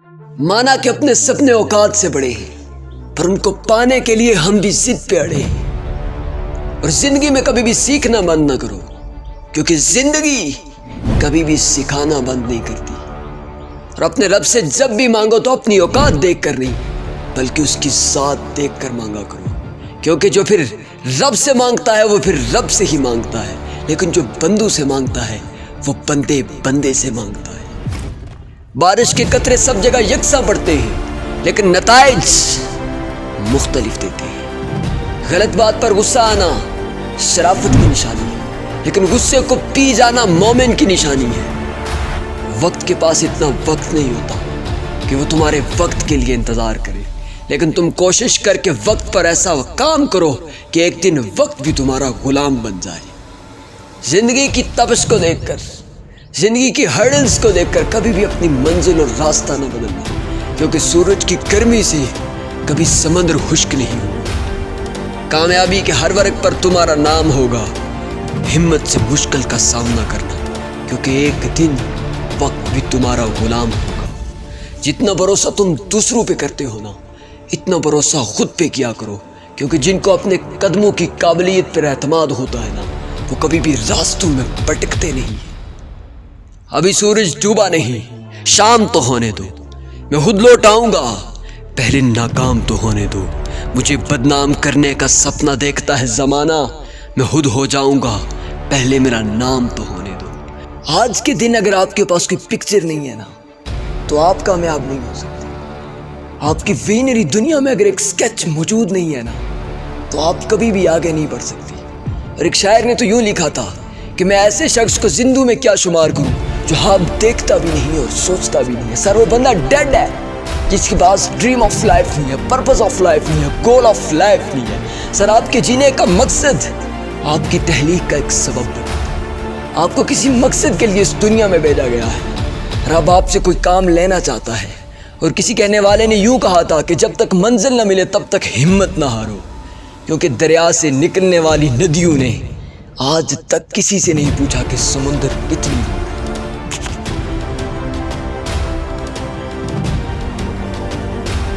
माना कि अपने सपने औकात से बड़े हैं, पर उनको पाने के लिए हम भी जिद पे अड़े हैं। और जिंदगी में कभी भी सीखना बंद ना करो, क्योंकि जिंदगी कभी भी सिखाना बंद नहीं करती। और अपने रब से जब भी मांगो तो अपनी औकात देख कर नहीं, बल्कि उसकी ज़ात देख कर मांगा करो। क्योंकि जो फिर रब से मांगता है वो फिर रब से ही मांगता है, लेकिन जो बंदू से मांगता है वो बंदे बंदे से मांगता है। बारिश के कतरे सब जगह यकसा पड़ते हैं, लेकिन नताइज मुख्तलिफ देते हैं। गलत बात पर गुस्सा आना शराफत की निशानी है, लेकिन गुस्से को पी जाना मोमिन की निशानी है। वक्त के पास इतना वक्त नहीं होता कि वो तुम्हारे वक्त के लिए इंतज़ार करे, लेकिन तुम कोशिश करके वक्त पर ऐसा काम करो कि एक दिन वक्त भी तुम्हारा गुलाम बन जाए। ज़िंदगी की तपश को देखकर, ज़िंदगी की हर्डल्स को देखकर कभी भी अपनी मंजिल और रास्ता न बदलना, क्योंकि सूरज की गर्मी से कभी समंदर खुश्क नहीं होगा। कामयाबी के हर वर्ग पर तुम्हारा नाम होगा। हिम्मत से मुश्किल का सामना करना, क्योंकि एक दिन वक्त भी तुम्हारा गुलाम होगा। जितना भरोसा तुम दूसरों पे करते हो ना, इतना भरोसा खुद पे किया करो, क्योंकि जिनको अपने कदमों की काबिलियत पर एतमाद होता है ना, वो कभी भी रास्तों में भटकते नहीं। अभी सूरज डूबा नहीं, शाम तो होने दो, मैं खुद लौट आऊंगा, पहले नाकाम तो होने दो। मुझे बदनाम करने का सपना देखता है ज़माना, मैं खुद हो जाऊंगा, पहले मेरा नाम तो होने दो। आज के दिन अगर आपके पास कोई पिक्चर नहीं है ना, तो आप कामयाब नहीं हो सकते। आपकी विनरी दुनिया में अगर एक स्केच मौजूद नहीं है ना, तो आप कभी भी आगे नहीं बढ़ सकती। और एक शायर ने तो यूं लिखा था कि मैं ऐसे शख्स को जिंदू में क्या शुमार करूं जो हाँ देखता भी नहीं और सोचता भी नहीं है। सर वो बंदा डेड है जिसके पास ड्रीम ऑफ लाइफ नहीं है, पर्पस ऑफ लाइफ नहीं है, गोल ऑफ लाइफ नहीं है। सर आपके जीने का मकसद आपकी तहलीक का एक सबब बना, आपको किसी मकसद के लिए इस दुनिया में भेजा गया है। रब आपसे कोई काम लेना चाहता है, और किसी कहने वाले ने यूं कहा था कि जब तक मंजिल न मिले तब तक हिम्मत ना हारो, क्योंकि दरिया से निकलने वाली नदियों ने आज तक किसी से नहीं पूछा कि समुंदर कितनी